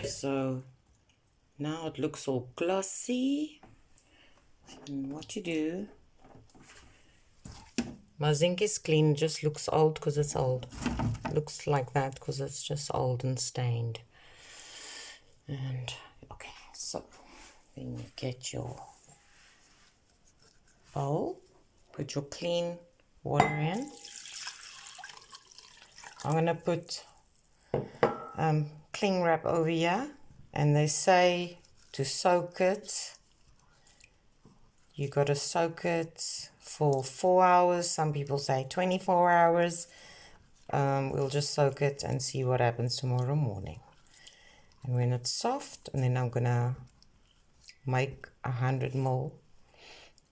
So now it looks all glossy. And what you do, my zinc is clean, just looks old because it's old. Looks like that because it's just old and stained. And okay, so then you get your bowl, put your clean water in. I'm gonna put cling wrap over here, and they say to soak it. You got to soak it for 4 hours. Some people say 24 hours. We'll just soak it and see what happens tomorrow morning. And when it's soft, and then I'm gonna make 100 ml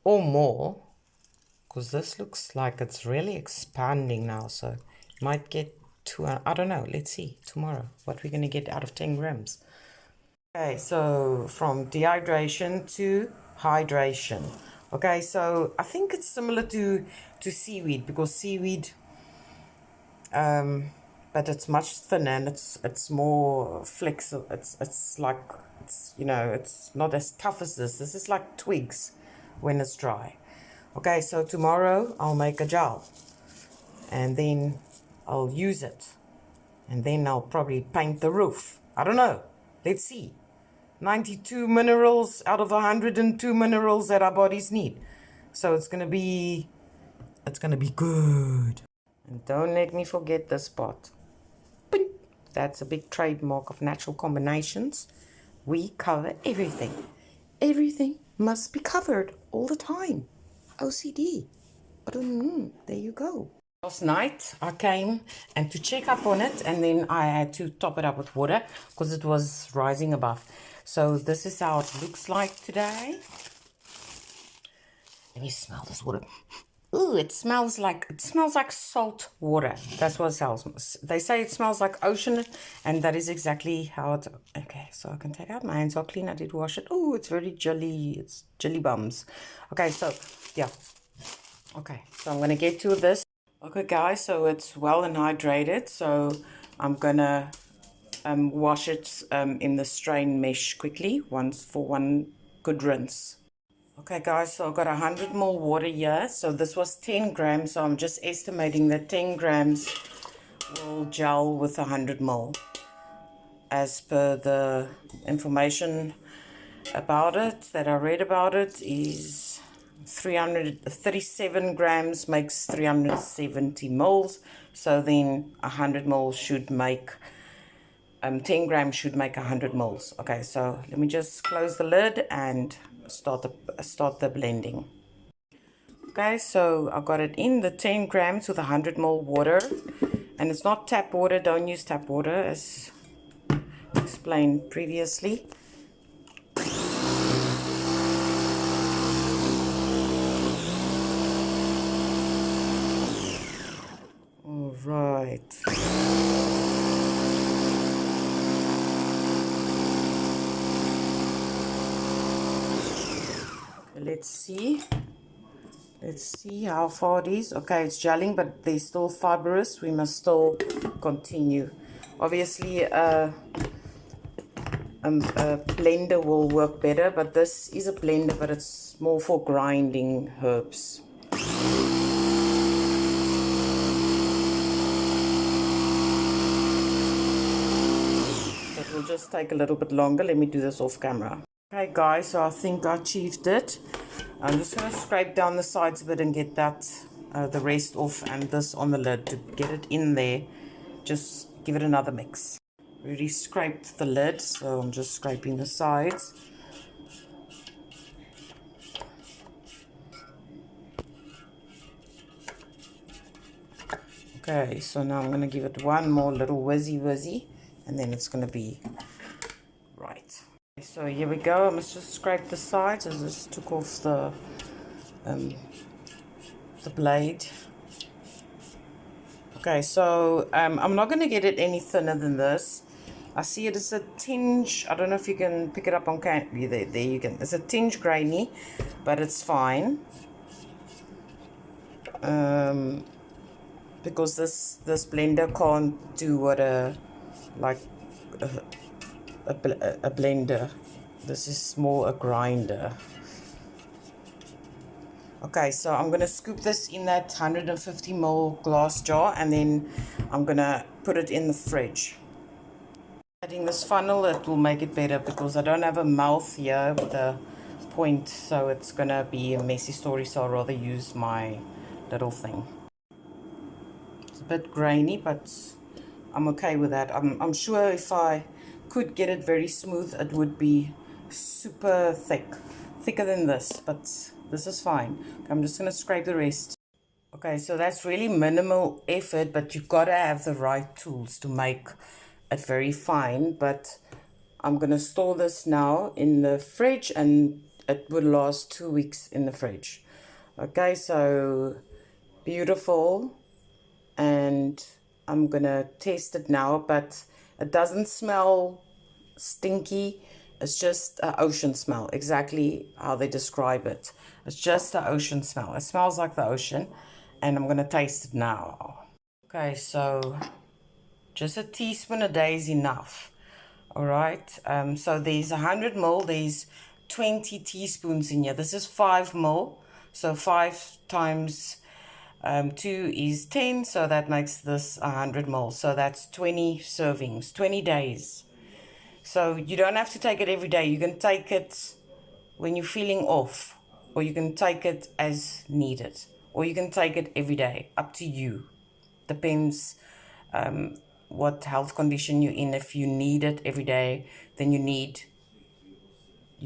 or more, because this looks like it's really expanding now. So it might get to, I don't know. Let's see tomorrow what we're gonna get out of 10 grams. Okay, so from dehydration to hydration. Okay, so I think it's similar to seaweed, because seaweed, but it's much thinner and it's more flexible. It's like, it's not as tough as this. This is like twigs when it's dry. Okay, so tomorrow I'll make a gel, and then I'll use it, and then I'll probably paint the roof. I don't know. Let's see. 92 minerals out of 102 minerals that our bodies need. So it's gonna be good. And don't let me forget this part. Bing. That's a big trademark of Natural Combinations. We cover everything. Everything must be covered all the time. OCD. But there you go. Last night I came and to check up on it, and then I had to top it up with water because it was rising above. So this is how it looks like today. Let me smell this water. Ooh, it smells like salt water. That's what it smells. They say it smells like ocean, and that is exactly how it. Okay, so I can take out my hands. I'll clean. I did wash it. Oh, it's very jelly. It's jelly bums. Okay, so yeah. Okay, so I'm gonna get to this. Okay, guys. So it's well and hydrated. So I'm gonna wash it in the strain mesh quickly, once for one good rinse. Okay, guys, so I've got 100 ml water here. So this was 10 grams, so I'm just estimating that 10 grams will gel with 100 ml. As per the information about it that I read about it, is 337 grams makes 370 ml. So then 100 ml should make 10 grams should make 100 ml. Okay, so let me just close the lid and start the blending. Okay, so I got it in the 10 grams with 100 ml water, and it's not tap water. Don't use tap water, as explained previously. All right. Let's see how far it is. Okay, it's gelling, but they're still fibrous. We must still continue. Obviously, a blender will work better, but this is a blender, but it's more for grinding herbs. It will just take a little bit longer. Let me do this off camera. Okay, guys, so I think I achieved it. I'm just going to scrape down the sides a bit and get that the rest off, and this on the lid to get it in there. Just give it another mix. Already scraped the lid, so I'm just scraping the sides. Okay, so now I'm going to give it one more little whizzy, and then it's going to be right. So here we go. I must just scrape the sides. I just took off the blade. Okay, so I'm not going to get it any thinner than this. I see it as a tinge. I don't know if you can pick it up on camera. There you can. It's a tinge grainy, but it's fine. Because this blender can't do what a a blender. This is more a grinder. Okay, so I'm going to scoop this in that 150 ml glass jar, and then I'm going to put it in the fridge. Adding this funnel, it will make it better because I don't have a mouth here with a point, so it's going to be a messy story, so I'd rather use my little thing. It's a bit grainy, but I'm okay with that. I'm sure if I could get it very smooth, it would be super thick. Thicker than this, but this is fine. Okay, I'm just going to scrape the rest. Okay, so that's really minimal effort, but you've got to have the right tools to make it very fine. But I'm going to store this now in the fridge, and it will last 2 weeks in the fridge. Okay, so beautiful. And I'm going to test it now, but it doesn't smell stinky. It's just an ocean smell, exactly how they describe it. It's just an ocean smell. It smells like the ocean, and I'm going to taste it now. Okay, so just a teaspoon a day is enough. All right, so there's 100 ml, there's 20 teaspoons in here. This is 5 ml, so 5 times 2 is 10, so that makes this 100 ml. So that's 20 servings, 20 days. So you don't have to take it every day. You can take it when you're feeling off, or you can take it as needed, or you can take it every day. Up to you. Depends what health condition you're in. If you need it every day, then you're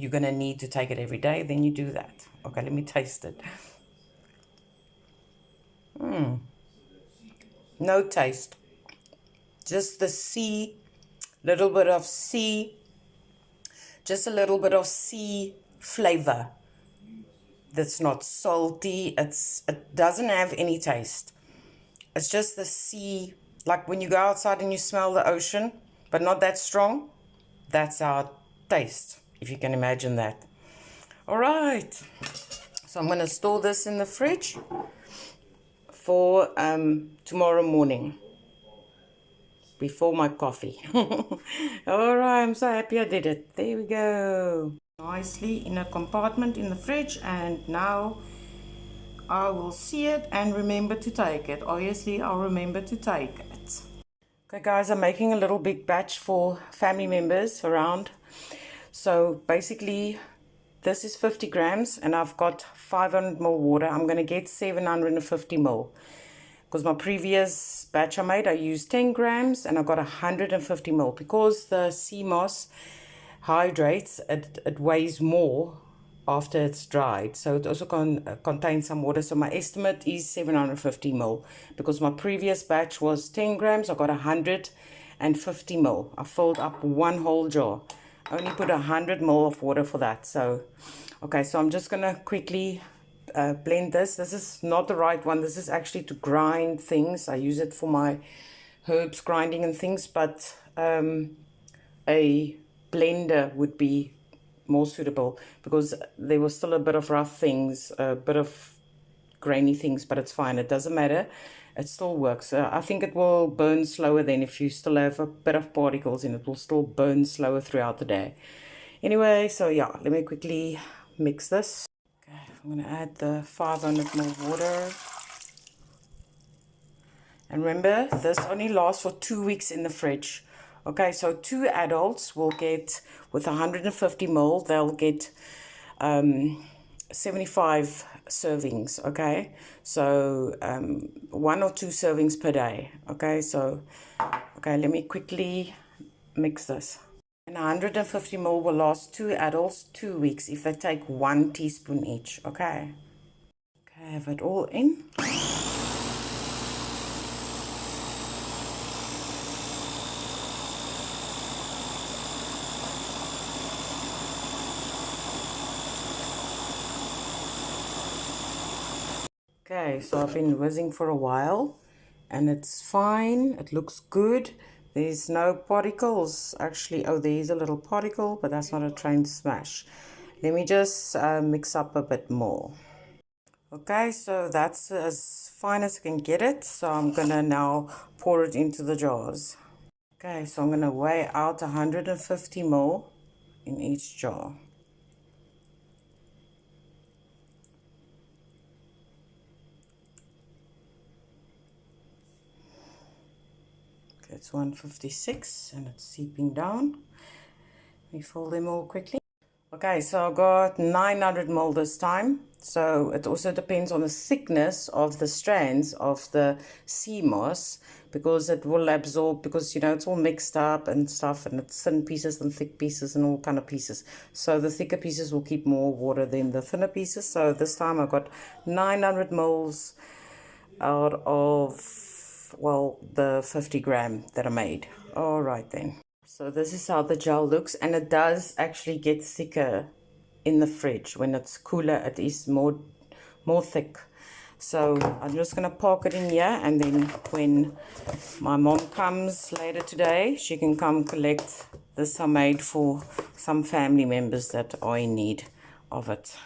gonna need to take it every day. Then you do that. Okay, let me taste it. No taste. Just the sea, little bit of sea, just a little bit of sea flavor. That's not salty. It doesn't have any taste. It's just the sea, like when you go outside and you smell the ocean, but not that strong. That's our taste, if you can imagine that. All right. So I'm going to store this in the fridge for tomorrow morning, before my coffee. All right, I'm so happy I did it. There we go. Nicely in a compartment in the fridge, and now I will see it and remember to take it. Obviously, I'll remember to take it. Okay, guys, I'm making a little big batch for family members around. So basically, this is 50 grams, and I've got 500 ml water. I'm going to get 750 ml. Because my previous batch I made, I used 10 grams, and I got 150 ml. Because the sea moss hydrates, it weighs more after it's dried, so it also contains some water. So my estimate is 750 ml. Because my previous batch was 10 grams, I got 150 ml. I filled up one whole jar. I only put 100 ml of water for that. So okay, so I'm just gonna quickly blend this. This is not the right one. This is actually to grind things. I use it for my herbs grinding and things, but a blender would be more suitable, because there was still a bit of rough things, a bit of grainy things, but it's fine. It doesn't matter. It still works. I think it will burn slower than if you still have a bit of particles in it. It will still burn slower throughout the day. Anyway, so yeah, let me quickly mix this. Okay, I'm going to add the 500 ml water. And remember, this only lasts for 2 weeks in the fridge. Okay, so 2 adults will get, with 150 ml, they'll get 75 servings, okay? So 1 or 2 servings per day, okay? So, okay, let me quickly mix this. And 150 ml will last 2 adults 2 weeks if they take 1 teaspoon each, okay? Okay, have it all in. Okay, so I've been whizzing for a while, and it's fine. It looks good. There's no particles. Actually, oh, there is a little particle, but that's not a train smash. Let me just mix up a bit more. Okay, so that's as fine as I can get it. So I'm gonna now pour it into the jars. Okay, so I'm going to weigh out 150 ml in each jar. Okay, it's 156 and it's seeping down. We fill them all quickly. Okay, so I got 900 ml this time. So it also depends on the thickness of the strands of the sea moss, because it will absorb, because you know it's all mixed up and stuff, and it's thin pieces and thick pieces and all kind of pieces. So the thicker pieces will keep more water than the thinner pieces. So this time I got 900 ml out of, well, the 50 gram that I made. All right then. So this is how the gel looks, and it does actually get thicker in the fridge. When it's cooler, it is more thick. So I'm just going to park it in here, and then when my mom comes later today, she can come collect this I made for some family members that are in need of it.